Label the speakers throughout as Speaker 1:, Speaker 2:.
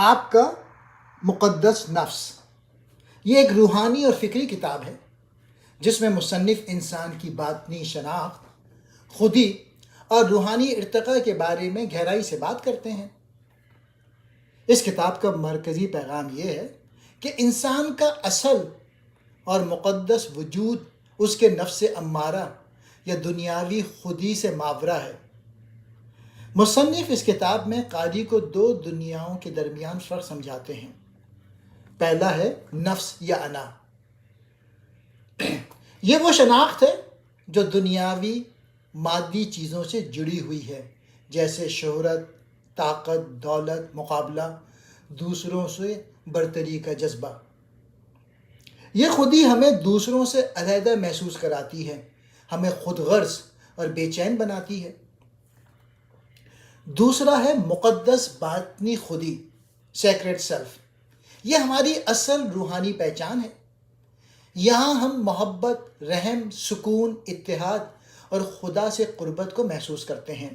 Speaker 1: آپ کا مقدس نفس، یہ ایک روحانی اور فکری کتاب ہے جس میں مصنف انسان کی باطنی شناخت، خودی اور روحانی ارتقاء کے بارے میں گہرائی سے بات کرتے ہیں۔ اس کتاب کا مرکزی پیغام یہ ہے کہ انسان کا اصل اور مقدس وجود اس کے نفس امارہ یا دنیاوی خودی سے ماورا ہے۔ مصنف اس کتاب میں قاری کو دو دنیاؤں کے درمیان فرق سمجھاتے ہیں۔ پہلا ہے نفس یا انا۔ یہ وہ شناخت ہے جو دنیاوی مادی چیزوں سے جڑی ہوئی ہے، جیسے شہرت، طاقت، دولت، مقابلہ، دوسروں سے برتری کا جذبہ۔ یہ خودی ہمیں دوسروں سے علیحدہ محسوس کراتی ہے، ہمیں خود غرض اور بے چین بناتی ہے۔ دوسرا ہے مقدس باطنی خودی، سیکرڈ سیلف۔ یہ ہماری اصل روحانی پہچان ہے۔ یہاں ہم محبت، رحم، سکون، اتحاد اور خدا سے قربت کو محسوس کرتے ہیں۔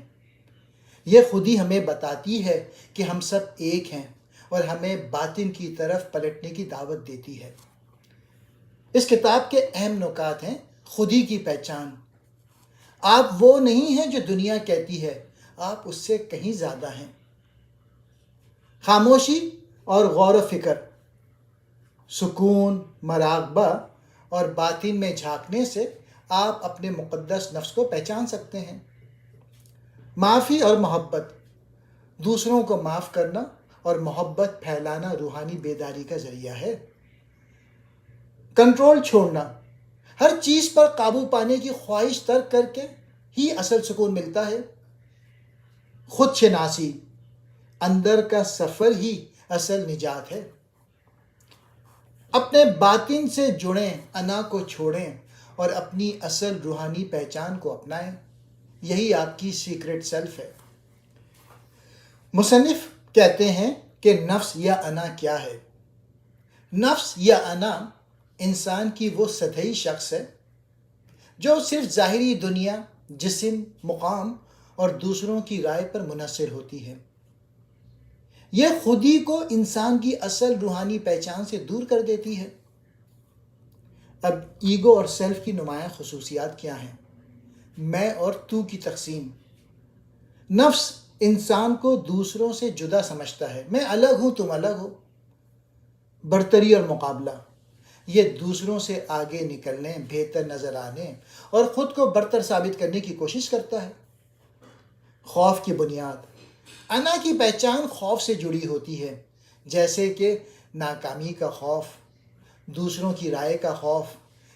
Speaker 1: یہ خودی ہمیں بتاتی ہے کہ ہم سب ایک ہیں اور ہمیں باطن کی طرف پلٹنے کی دعوت دیتی ہے۔ اس کتاب کے اہم نکات ہیں: خودی کی پہچان۔ آپ وہ نہیں ہیں جو دنیا کہتی ہے، آپ اس سے کہیں زیادہ ہیں۔ خاموشی اور غور و فکر، سکون، مراقبہ اور باطن میں جھانکنے سے آپ اپنے مقدس نفس کو پہچان سکتے ہیں۔ معافی اور محبت، دوسروں کو معاف کرنا اور محبت پھیلانا روحانی بیداری کا ذریعہ ہے۔ کنٹرول چھوڑنا، ہر چیز پر قابو پانے کی خواہش ترک کر کے ہی اصل سکون ملتا ہے۔ خود شناسی، اندر کا سفر ہی اصل نجات ہے۔ اپنے باطن سے جڑیں، انا کو چھوڑیں اور اپنی اصل روحانی پہچان کو اپنائیں۔ یہی آپ کی سیکرٹ سیلف ہے۔ مصنف کہتے ہیں کہ نفس یا انا کیا ہے؟ نفس یا انا انسان کی وہ سطحی شخص ہے جو صرف ظاہری دنیا، جسم، مقام اور دوسروں کی رائے پر منحصر ہوتی ہے۔ یہ خودی کو انسان کی اصل روحانی پہچان سے دور کر دیتی ہے۔ اب ایگو اور سیلف کی نمایاں خصوصیات کیا ہیں؟ میں اور تو کی تقسیم۔ نفس انسان کو دوسروں سے جدا سمجھتا ہے، میں الگ ہوں، تم الگ ہو۔ برتری اور مقابلہ، یہ دوسروں سے آگے نکلنے، بہتر نظر آنے اور خود کو برتر ثابت کرنے کی کوشش کرتا ہے۔ خوف کی بنیاد، انا کی پہچان خوف سے جڑی ہوتی ہے، جیسے کہ ناکامی کا خوف، دوسروں کی رائے کا خوف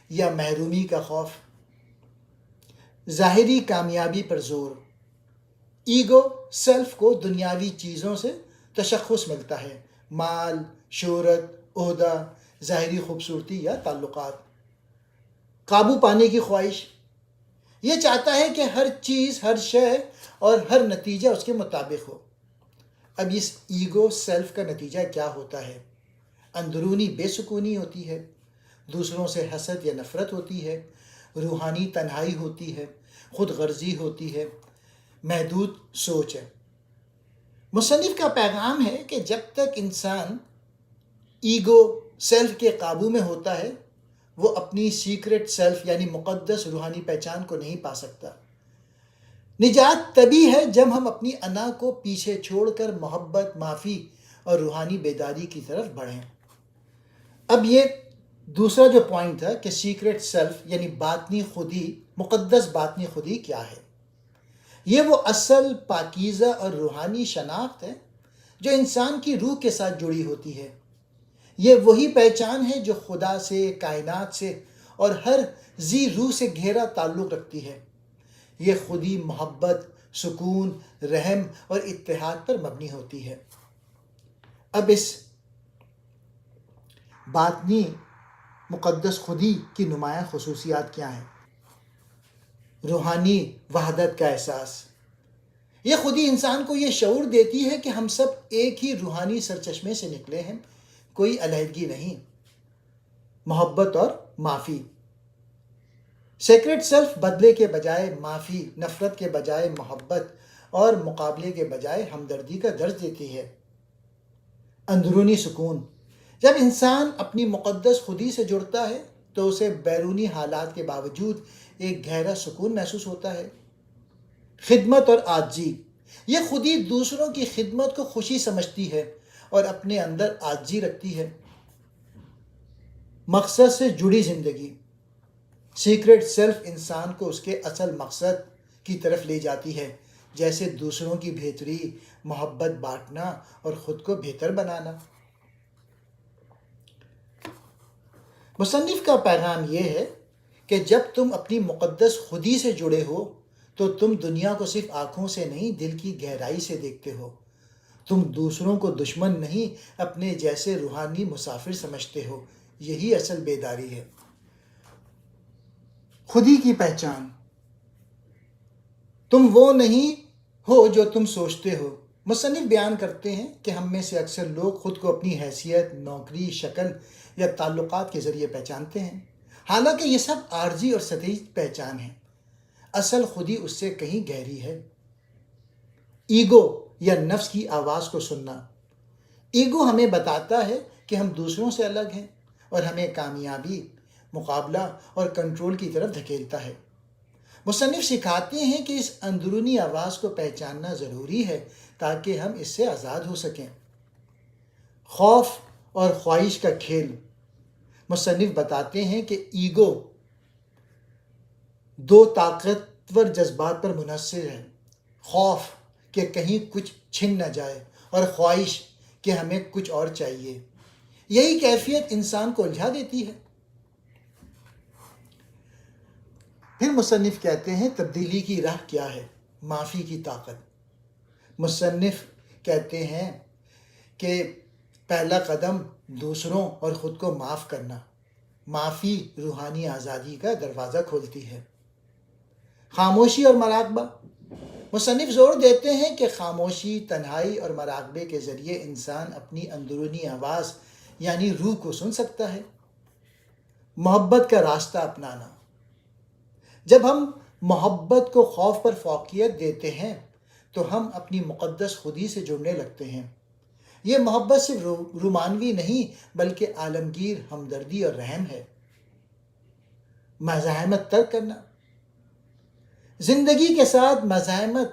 Speaker 1: یا محرومی کا خوف۔ ظاہری کامیابی پر زور، ایگو سیلف کو دنیاوی چیزوں سے تشخص ملتا ہے، مال، شہرت، عہدہ، ظاہری خوبصورتی یا تعلقات۔ قابو پانے کی خواہش، یہ چاہتا ہے کہ ہر چیز، ہر شے اور ہر نتیجہ اس کے مطابق ہو۔ اب اس ایگو سیلف کا نتیجہ کیا ہوتا ہے؟ اندرونی بے سکونی ہوتی ہے، دوسروں سے حسد یا نفرت ہوتی ہے، روحانی تنہائی ہوتی ہے، خود غرضی ہوتی ہے، محدود سوچ ہے۔ مصنف کا پیغام ہے کہ جب تک انسان ایگو سیلف کے قابو میں ہوتا ہے، وہ اپنی سیکرٹ سیلف یعنی مقدس روحانی پہچان کو نہیں پا سکتا۔ نجات تبھی ہے جب ہم اپنی انا کو پیچھے چھوڑ کر محبت، معافی اور روحانی بیداری کی طرف بڑھیں۔ اب یہ دوسرا جو پوائنٹ تھا کہ سیکرٹ سیلف یعنی باطنی خودی، مقدس باطنی خودی کیا ہے؟ یہ وہ اصل پاکیزہ اور روحانی شناخت ہے جو انسان کی روح کے ساتھ جڑی ہوتی ہے۔ یہ وہی پہچان ہے جو خدا سے، کائنات سے اور ہر ذی روح سے گہرا تعلق رکھتی ہے۔ یہ خودی محبت، سکون، رحم اور اتحاد پر مبنی ہوتی ہے۔ اب اس باطنی مقدس خودی کی نمایاں خصوصیات کیا ہیں؟ روحانی وحدت کا احساس، یہ خودی انسان کو یہ شعور دیتی ہے کہ ہم سب ایک ہی روحانی سرچشمے سے نکلے ہیں، کوئی علیحدگی نہیں۔ محبت اور معافی، سیکرٹ سیلف بدلے کے بجائے معافی، نفرت کے بجائے محبت اور مقابلے کے بجائے ہمدردی کا درس دیتی ہے۔ اندرونی سکون. جب انسان اپنی مقدس خودی سے جڑتا ہے تو اسے بیرونی حالات کے باوجود ایک گہرا سکون محسوس ہوتا ہے. خدمت اور عاجزی. یہ خودی دوسروں کی خدمت کو خوشی سمجھتی ہے اور اپنے اندر عاجزی رکھتی ہے. مقصد سے جڑی زندگی. سیکرٹ سیلف انسان کو اس کے اصل مقصد کی طرف لے جاتی ہے، جیسے دوسروں کی بہتری، محبت بانٹنا اور خود کو بہتر بنانا. مصنف کا پیغام یہ ہے کہ جب تم اپنی مقدس خودی سے جڑے ہو تو تم دنیا کو صرف آنکھوں سے نہیں، دل کی گہرائی سے دیکھتے ہو. تم دوسروں کو دشمن نہیں، اپنے جیسے روحانی مسافر سمجھتے ہو. یہی اصل بیداری ہے. خودی کی پہچان. تم وہ نہیں ہو جو تم سوچتے ہو. مصنف بیان کرتے ہیں کہ ہم میں سے اکثر لوگ خود کو اپنی حیثیت، نوکری، شکل یا تعلقات کے ذریعے پہچانتے ہیں، حالانکہ یہ سب عارضی اور سطحی پہچان ہے. اصل خودی اس سے کہیں گہری ہے. ایگو یا نفس کی آواز کو سننا. ایگو ہمیں بتاتا ہے کہ ہم دوسروں سے الگ ہیں اور ہمیں کامیابی، مقابلہ اور کنٹرول کی طرف دھکیلتا ہے. مصنف سکھاتے ہیں کہ اس اندرونی آواز کو پہچاننا ضروری ہے تاکہ ہم اس سے آزاد ہو سکیں. خوف اور خواہش کا کھیل. مصنف بتاتے ہیں کہ ایگو دو طاقتور جذبات پر منحصر ہے: خوف کہ کہیں کچھ چھن نہ جائے اور خواہش کہ ہمیں کچھ اور چاہیے. یہی کیفیت انسان کو الجھا دیتی ہے. پھر مصنف کہتے ہیں تبدیلی کی راہ کیا ہے؟ معافی کی طاقت. مصنف کہتے ہیں کہ پہلا قدم دوسروں اور خود کو معاف کرنا. معافی روحانی آزادی کا دروازہ کھولتی ہے. خاموشی اور مراقبہ. مصنف زور دیتے ہیں کہ خاموشی، تنہائی اور مراقبے کے ذریعے انسان اپنی اندرونی آواز یعنی روح کو سن سکتا ہے. محبت کا راستہ اپنانا. جب ہم محبت کو خوف پر فوقیت دیتے ہیں تو ہم اپنی مقدس خودی سے جڑنے لگتے ہیں. یہ محبت صرف رومانوی نہیں بلکہ عالمگیر ہمدردی اور رحم ہے. مزاحمت ترک کرنا. زندگی کے ساتھ مزاحمت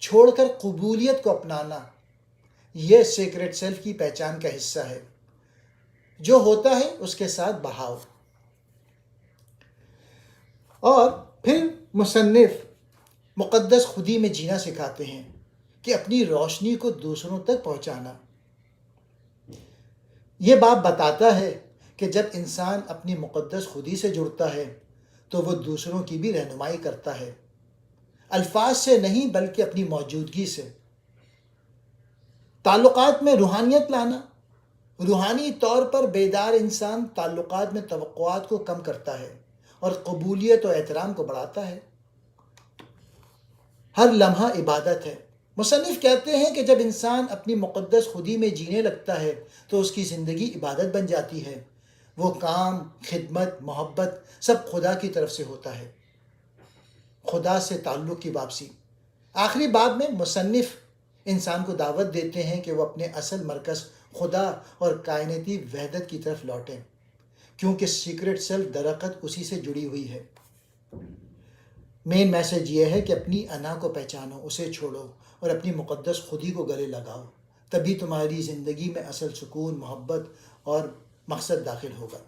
Speaker 1: چھوڑ کر قبولیت کو اپنانا، یہ سیکرٹ سیلف کی پہچان کا حصہ ہے. جو ہوتا ہے اس کے ساتھ بہاؤ. اور پھر مصنف مقدس خودی میں جینا سکھاتے ہیں کہ اپنی روشنی کو دوسروں تک پہنچانا. یہ بات بتاتا ہے کہ جب انسان اپنی مقدس خودی سے جڑتا ہے تو وہ دوسروں کی بھی رہنمائی کرتا ہے، الفاظ سے نہیں بلکہ اپنی موجودگی سے. تعلقات میں روحانیت لانا. روحانی طور پر بیدار انسان تعلقات میں توقعات کو کم کرتا ہے اور قبولیت و احترام کو بڑھاتا ہے. ہر لمحہ عبادت ہے. مصنف کہتے ہیں کہ جب انسان اپنی مقدس خودی میں جینے لگتا ہے تو اس کی زندگی عبادت بن جاتی ہے. وہ کام، خدمت، محبت سب خدا کی طرف سے ہوتا ہے. خدا سے تعلق کی واپسی. آخری باب میں مصنف انسان کو دعوت دیتے ہیں کہ وہ اپنے اصل مرکز خدا اور کائناتی وحدت کی طرف لوٹیں، کیونکہ سیکرٹ سیلف درقت اسی سے جڑی ہوئی ہے. مین میسج یہ ہے کہ اپنی انا کو پہچانو، اسے چھوڑو اور اپنی مقدس خودی کو گلے لگاؤ. تبھی تمہاری زندگی میں اصل سکون، محبت اور مقصد داخل ہوگا.